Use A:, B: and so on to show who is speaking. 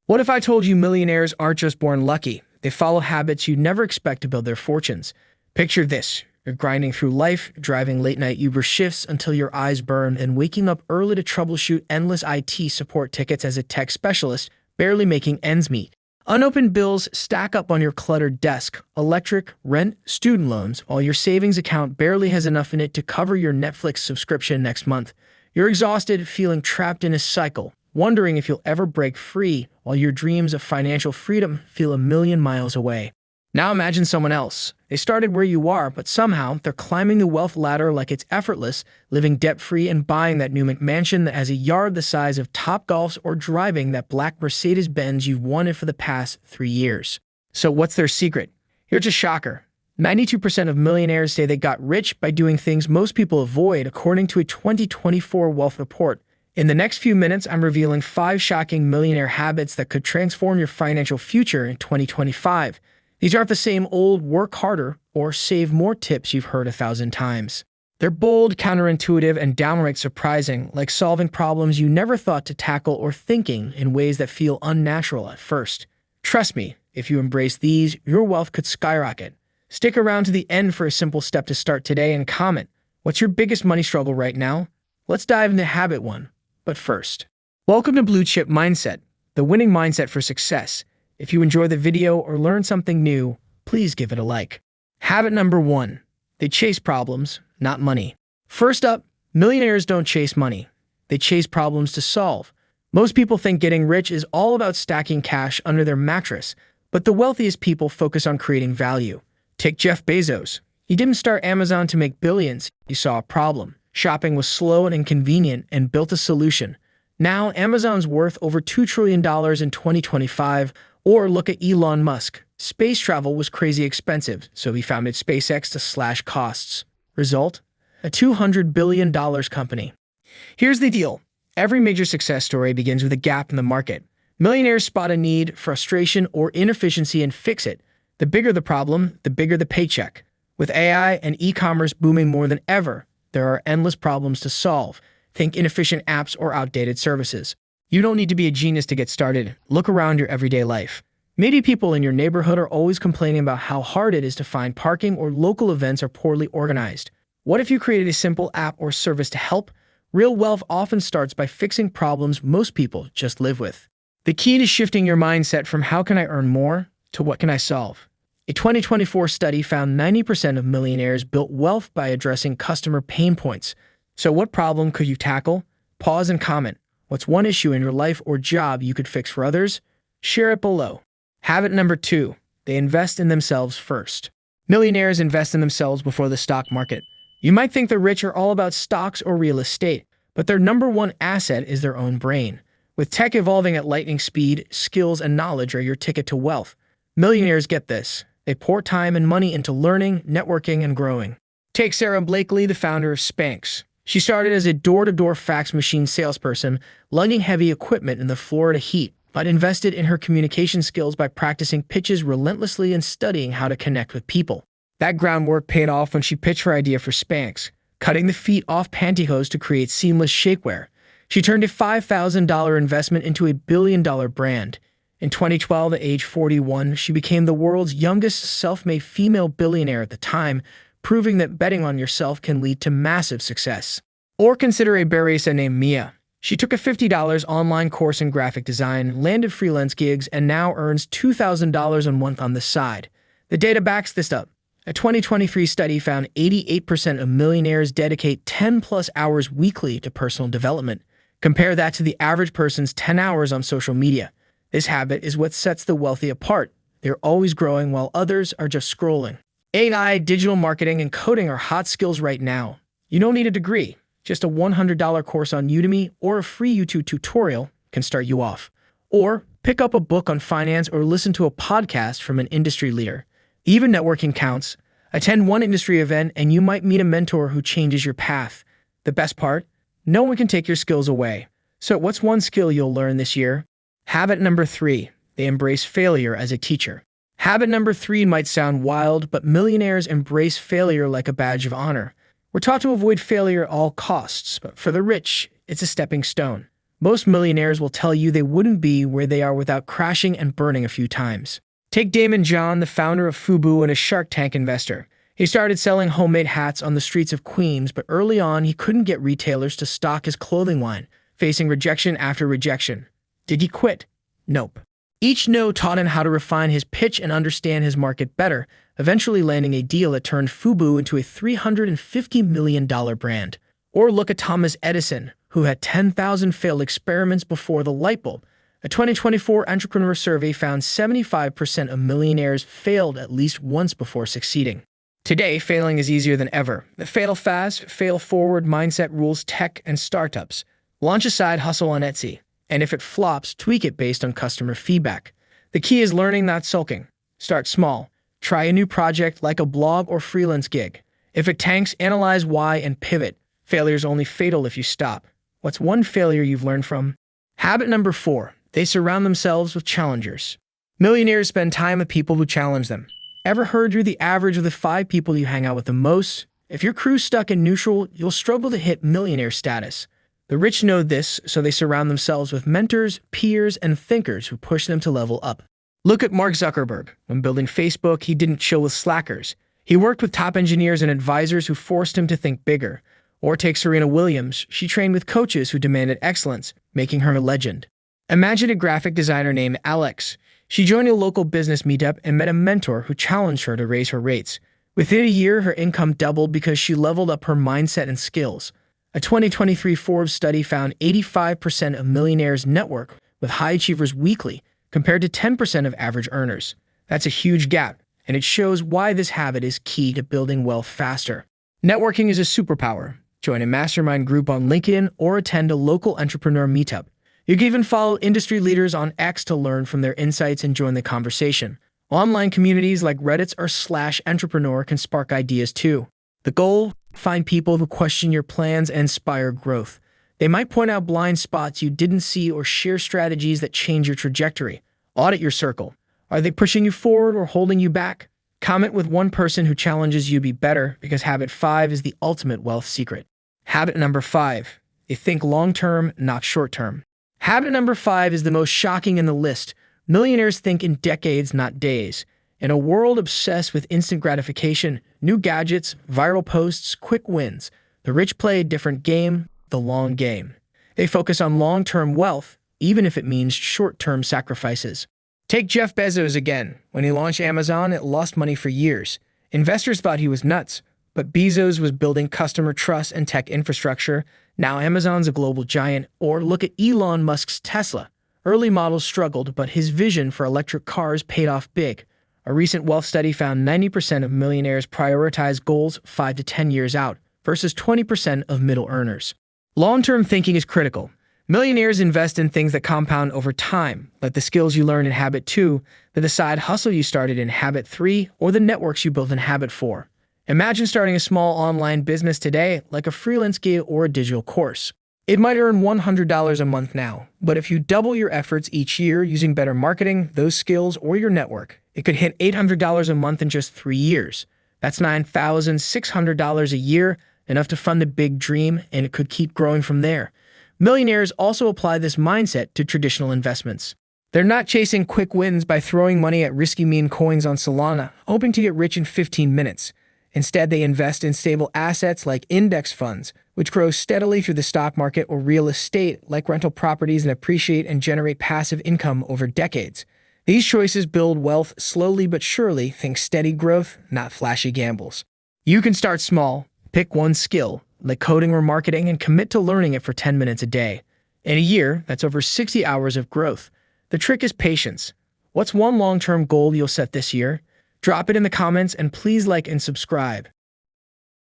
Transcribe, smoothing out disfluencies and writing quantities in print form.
A: What if I told you millionaires aren't just born lucky? They follow habits you'd never expect to build their fortunes. Picture this. You're grinding through life, driving late-night Uber shifts until your eyes burn, and waking up early to troubleshoot endless IT support tickets as a tech specialist, barely making ends meet. Unopened bills stack up on your cluttered desk, electric, rent, student loans, while your savings account barely has enough in it to cover your Netflix subscription next month. You're exhausted, feeling trapped in a cycle, wondering if you'll ever break free, while your dreams of financial freedom feel a million miles away. Now imagine someone else. They started where you are, but somehow they're climbing the wealth ladder like it's effortless, living debt-free and buying that new McMansion that has a yard the size of Topgolf's, or driving that black Mercedes-Benz you've wanted for the past 3 years. So what's their secret? Here's a shocker. 92% of millionaires say they got rich by doing things most people avoid, according to a 2024 wealth report. In the next few minutes, I'm revealing 5 shocking millionaire habits that could transform your financial future in 2025. These aren't the same old work harder or save more tips you've heard 1,000 times. They're bold, counterintuitive, and downright surprising, like solving problems you never thought to tackle or thinking in ways that feel unnatural at first. Trust me, if you embrace these, your wealth could skyrocket. Stick around to the end for a simple step to start today and comment. What's your biggest money struggle right now? Let's dive into habit 1. But first, welcome to Blue Chip Mindset, the winning mindset for success. If you enjoy the video or learn something new, please give it a like. Habit number 1. They chase problems, not money. First up, millionaires don't chase money. They chase problems to solve. Most people think getting rich is all about stacking cash under their mattress, but the wealthiest people focus on creating value. Take Jeff Bezos. He didn't start Amazon to make billions. He saw a problem. Shopping was slow and inconvenient and built a solution. Now, Amazon's worth over $2 trillion in 2025. Or look at Elon Musk. Space travel was crazy expensive, so he founded SpaceX to slash costs. Result? A $200 billion company. Here's the deal. Every major success story begins with a gap in the market. Millionaires spot a need, frustration, or inefficiency and fix it. The bigger the problem, the bigger the paycheck. With AI and e-commerce booming more than ever, there are endless problems to solve. Think inefficient apps or outdated services. You don't need to be a genius to get started. Look around your everyday life. Maybe people in your neighborhood are always complaining about how hard it is to find parking, or local events are poorly organized. What if you created a simple app or service to help? Real wealth often starts by fixing problems most people just live with. The key to shifting your mindset from "how can I earn more" to "what can I solve?" A 2024 study found 90% of millionaires built wealth by addressing customer pain points. So what problem could you tackle? Pause and comment. What's one issue in your life or job you could fix for others? Share it below. Habit number 2. They invest in themselves first. Millionaires invest in themselves before the stock market. You might think the rich are all about stocks or real estate, but their number one asset is their own brain. With tech evolving at lightning speed, skills and knowledge are your ticket to wealth. Millionaires get this. They pour time and money into learning, networking, and growing. Take Sara Blakely, the founder of Spanx. She started as a door-to-door fax machine salesperson, lugging heavy equipment in the Florida heat, but invested in her communication skills by practicing pitches relentlessly and studying how to connect with people. That groundwork paid off when she pitched her idea for Spanx, cutting the feet off pantyhose to create seamless shapewear. She turned a $5,000 investment into a billion-dollar brand. In 2012, at age 41, she became the world's youngest self-made female billionaire at the time, proving that betting on yourself can lead to massive success. Or consider a barista named Mia. She took a $50 online course in graphic design, landed freelance gigs, and now earns $2,000 a month on the side. The data backs this up. A 2023 study found 88% of millionaires dedicate 10+ hours weekly to personal development. Compare that to the average person's 10 hours on social media. This habit is what sets the wealthy apart. They're always growing while others are just scrolling. AI, digital marketing, and coding are hot skills right now. You don't need a degree. Just a $100 course on Udemy or a free YouTube tutorial can start you off. Or pick up a book on finance or listen to a podcast from an industry leader. Even networking counts. Attend one industry event and you might meet a mentor who changes your path. The best part? No one can take your skills away. So what's one skill you'll learn this year? Habit number 3. They embrace failure as a teacher. Habit number 3 might sound wild, but millionaires embrace failure like a badge of honor. We're taught to avoid failure at all costs, but for the rich, it's a stepping stone. Most millionaires will tell you they wouldn't be where they are without crashing and burning a few times. Take Daymond John, the founder of Fubu and a Shark Tank investor. He started selling homemade hats on the streets of Queens, but early on he couldn't get retailers to stock his clothing line, facing rejection after rejection. Did he quit? Nope. Each no taught him how to refine his pitch and understand his market better, eventually landing a deal that turned Fubu into a $350 million brand. Or look at Thomas Edison, who had 10,000 failed experiments before the light bulb. A 2024 entrepreneur survey found 75% of millionaires failed at least once before succeeding. Today, failing is easier than ever. The fail fast, fail forward mindset rules tech and startups. Launch a side hustle on Etsy, and if it flops, tweak it based on customer feedback. The key is learning, not sulking. Start small. Try a new project like a blog or freelance gig. If it tanks, analyze why and pivot. Failure is only fatal if you stop. What's one failure you've learned from? Habit number 4. They surround themselves with challengers. Millionaires spend time with people who challenge them. Ever heard you're the average of the 5 people you hang out with the most? If your crew's stuck in neutral, you'll struggle to hit millionaire status. The rich know this, so they surround themselves with mentors, peers, and thinkers who push them to level up. Look at Mark Zuckerberg. When building Facebook, he didn't chill with slackers. He worked with top engineers and advisors who forced him to think bigger. Or take Serena Williams. She trained with coaches who demanded excellence, making her a legend. Imagine a graphic designer named Alex. She joined a local business meetup and met a mentor who challenged her to raise her rates. Within a year, her income doubled because she leveled up her mindset and skills. A 2023 Forbes study found 85% of millionaires network with high achievers weekly, compared to 10% of average earners. That's a huge gap, and it shows why this habit is key to building wealth faster. Networking is a superpower. Join a mastermind group on LinkedIn or attend a local entrepreneur meetup. You can even follow industry leaders on X to learn from their insights and join the conversation. Online communities like Reddit's or /entrepreneur can spark ideas too. The goal? Find people who question your plans and inspire growth. They might point out blind spots you didn't see or share strategies that change your trajectory. Audit your circle. Are they pushing you forward or holding you back? Comment with one person who challenges you to be better, because habit 5 is the ultimate wealth secret. Habit number 5. They think long-term, not short-term. Habit number 5 is the most shocking in the list. Millionaires think in decades, not days. In a world obsessed with instant gratification, new gadgets, viral posts, quick wins, the rich play a different game, the long game. They focus on long-term wealth, even if it means short-term sacrifices. Take Jeff Bezos again. When he launched Amazon, it lost money for years. Investors thought he was nuts, but Bezos was building customer trust and tech infrastructure. Now Amazon's a global giant. Or look at Elon Musk's Tesla. Early models struggled, but his vision for electric cars paid off big. A recent wealth study found 90% of millionaires prioritize goals 5 to 10 years out, versus 20% of middle earners. Long-term thinking is critical. Millionaires invest in things that compound over time, like the skills you learned in Habit 2, the side hustle you started in Habit 3, or the networks you built in Habit 4. Imagine starting a small online business today, like a freelance gig or a digital course. It might earn $100 a month now, but if you double your efforts each year using better marketing, those skills, or your network, it could hit $800 a month in just 3 years. That's $9,600 a year, enough to fund the big dream, and it could keep growing from there. Millionaires also apply this mindset to traditional investments. They're not chasing quick wins by throwing money at risky meme coins on Solana, hoping to get rich in 15 minutes. Instead, they invest in stable assets like index funds, which grow steadily through the stock market, or real estate, like rental properties that appreciate and generate passive income over decades. These choices build wealth slowly but surely. Think steady growth, not flashy gambles. You can start small. Pick one skill, like coding or marketing, and commit to learning it for 10 minutes a day. In a year, that's over 60 hours of growth. The trick is patience. What's one long-term goal you'll set this year? Drop it in the comments, and please like and subscribe.